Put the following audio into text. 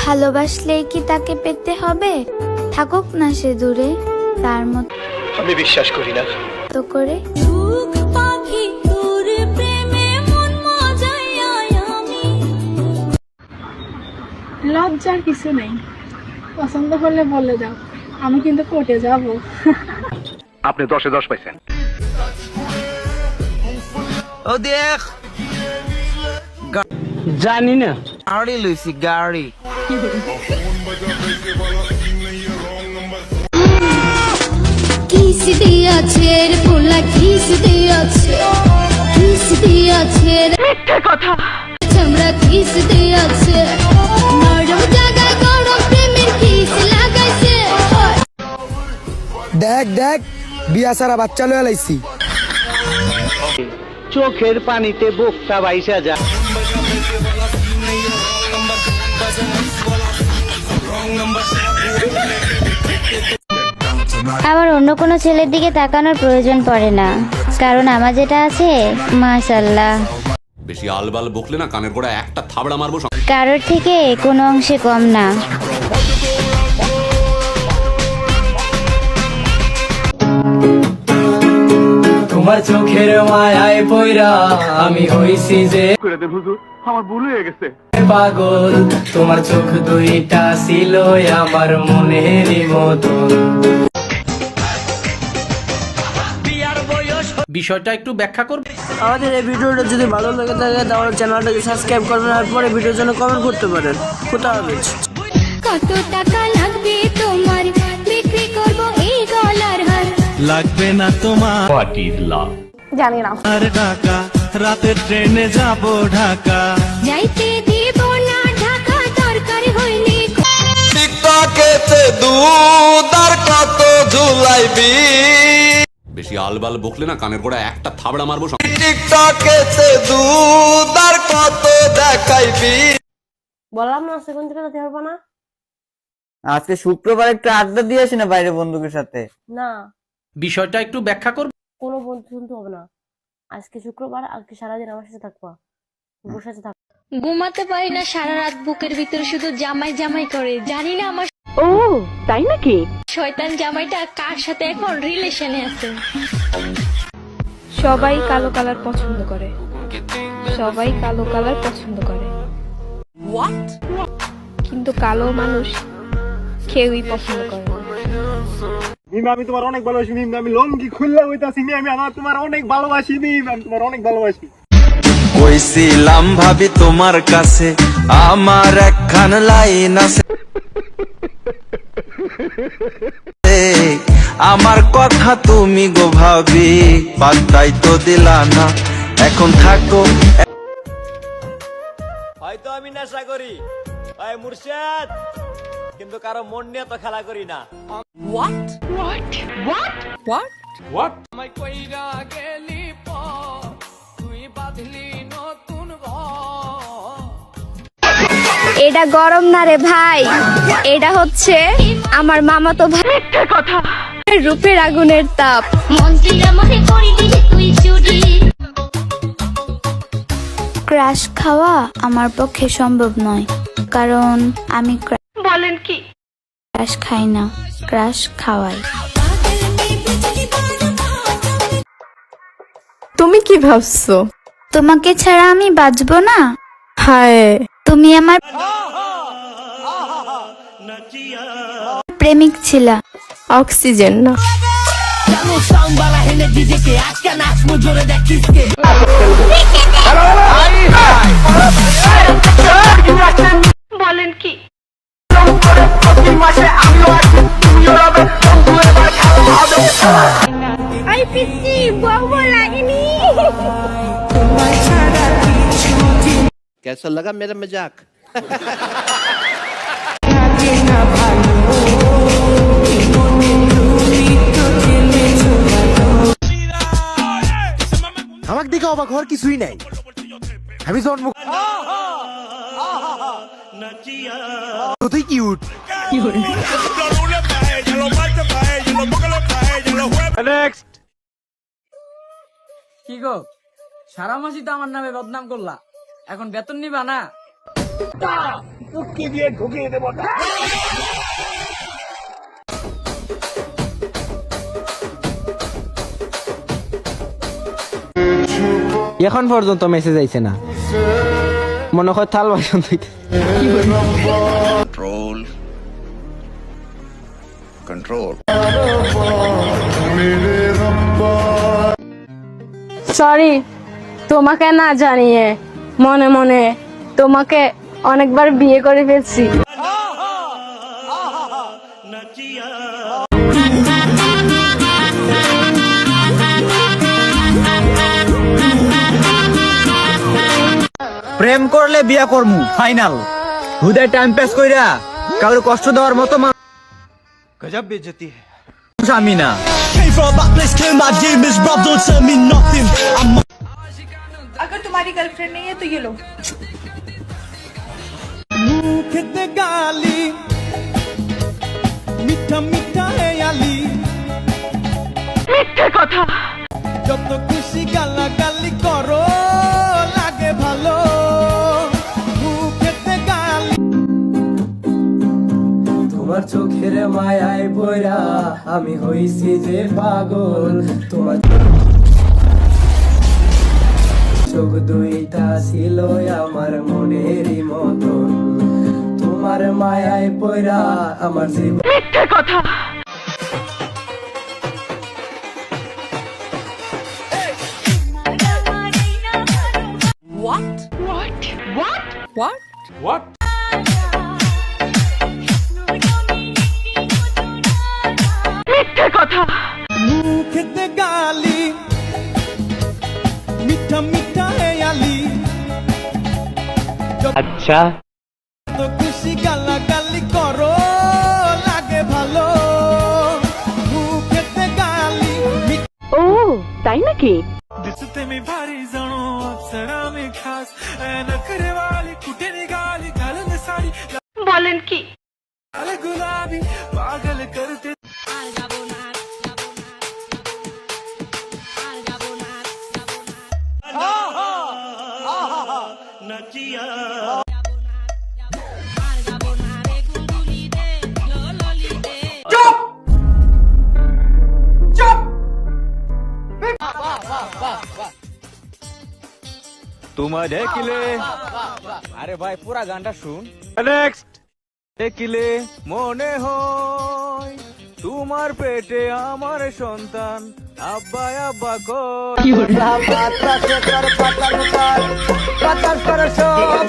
ভালোবাসলেই কি তাকে পেতে হবে? থাকুক না সে দূরে, তার মতো আমি বিশ্বাস করি না। তো করে লজ্জার কিছু নেই, পছন্দ হলে বলে দাও, আমি কিন্তু কোর্টে যাব। আপনি 10-এ 10 পাইছেন। ও দেখ জানি না। গাড়ি লইছি গাড়ি। কিস দিয়াছে রে পোলা, কিস দিয়াছে, কিস দিয়াছে রে মিথ্যে কথা, চামড়া কিস দিয়াছে, নরম জায়গায় গরম প্রেমের কিস লাগাইছে। দেখ দেখ বিয়া সারা বাচ্চা লয়ে লাইছি। চোখের পানিতে বোকটা বাইসা যা। আমার অন্য কোনো ছেলের দিকে তাকানোর প্রয়োজন পড়ে না, কারণ আমার যেটা আছে মাশাআল্লাহ। বেশি আলবাল বকলে না কানের গোড়া একটা থাবড়া মারবো। কারোর থেকে কোনো অংশে কম না। তোমার চোখের মায়ায় পয়রা আমি হইছি যে আমার ভুল হয়ে গেছে। পাগল, তোমার চোখ দুইটা ছিল আমার মনেরই মতন। বিষয়টা একটু ব্যাখ্যা করবে। আমাদের এই ভিডিওটা যদি ভালো লাগে থাকে তাহলে চ্যানেলটাকে সাবস্ক্রাইব করবেন, আর পরে ভিডিওর জন্য কমেন্ট করতে পারেন। কোথা হবে? কত টাকা লাগবে তোমার, বিক্রি করব এই গলার হার। লাগবে না তোমার জানি না। টাকা, রাতের ট্রেনে যাব ঢাকা। যাইতে দিব না ঢাকা, দরকার হইলে টিকটকেতে দুধ আর কত ঝুলাইবি। বেশি আলবাল বকলে না কানের গোড়া একটা থাবড়া মারবো। টিকটকেতে দুধ আর কত দেখাইবি। বললাম না আজকে কোন দিকে যেতে হবে না। আজকে শুক্রবার একটু আড্ডা দিয়ে আসি না বাইরে বন্ধুদের সাথে। না, বিষয়টা একটু ব্যাখ্যা করবে। কোনো বন্ধু শুনতে হবে না। আজকে শুক্রবার, আজকে সারাদিন আমার সাথে থাকবা, বসে থাকবা। ঘুমাতে পারি না সারা রাত, বুকের ভিতরে শুধু জামাই জামাই করে। জানি না আমার ও তাই নাকি? শয়তান জামাইটা কার সাথে এখন রিলেশনে আছে। সবাই কালো কালার পছন্দ করে, সবাই কালো কালার পছন্দ করে, কিন্তু কালো মানুষ কেউই পছন্দ করে না। মিম আমি তোমার অনেক ভালোবাসি মিম, আমি লঙ্গি খুললা হইতাছি মিম, আমি আমার তোমার অনেক ভালোবাসি মিম, আমি তোমার অনেক ভালোবাসি। কইছিলাম ভাবি তোমার কাছে আমার একখান লাইন আছে, আমার কথা তুমি গো ভাবি পাত্তাই তো দিলা না, এখন থাকো। হয়তো আমি নেশা করি ভাই মুর্শিদ, কিন্তু কারো মন নিয়ে তো খেলা করি না। এটা গরম না রে ভাই, এটা হচ্ছে আমার মামাতো ভাই। কথা, রূপের আগুনের তাপ। মন্ত্রীরা মনে করি দিলি তুই চুরি। ক্রাশ খাওয়া আমার পক্ষে সম্ভব নয়, কারণ আমি বলেন কি? ক্রাশ খাই না, ক্রাশ খাওয়াই। তুমি কি ভাবছো? তোমাকে ছাড়া আমি বাঁচবো না। হায়, তুমি আমার প্রেমিক ছিলা, অক্সিজেন না। বলেন কি? আই পিসি বাবু লাগেনি। कैसा लगा मेरा मजाक? আমাকে দেখে অবাক হওয়ার কিছুই নাই, আমি জন্ম কতই কিউট। নেক্সট। কি গো, সারা মাসই তো আমার নামে বদনাম করলা, এখন বেতন নিবা না? এখন পর্যন্ত মেসেজ আইছে না, মনে হয় থাল বাসন ধুইতে। সরি, তোমাকে না জানিয়ে মনে মনে তোমাকে অনেকবার বিয়ে করে ফেলছি। প্রেম করলে বিয়া করমু ফাইনাল। হুদায় টাইম পাস কইরা কারো কষ্ট দেওয়ার মতো গজব বেজতি আমি না। अगर तुम्हारी गर्लफ्रेंड नहीं है तो ये लो। গালি মিঠা মিঠা হেয়ালি, মিথ্যে কথা, যত খুশি গালা গালি করো লাগে ভালো, মুখেতে গালি। তোমার চোখের মায়ায় পয়রা আমি হইছি যে পাগল, তোমার চোখ দুইটা ছিল আমার মনেরই মতন, তোমার মায়ায় পয়রা আমার জীবন। মিথ্যে কথা। মিথ্যে কথা। মুখেতে গালি মিঠা মিঠা হেয়ালি, আচ্ছা তো খুশি গালা গালি করো লাগে ভালো, মুখেতে গালি। ও তাই নাকি? দিসতে মে ভারী জানো অপ্সরা মে খাস নখরে वाली কুটে নিগালি গালন সারি। বলেন কি? আলে গুলাবি পাগল করতে। তোমার দেখিলে, আরে ভাই পুরা গানটা শুন। নেক্সট। দেখিলে মনে হয় তোমার পেটে আমার সন্তান, আব্বা আব্বা কই পাতার উপর পাতার করে সব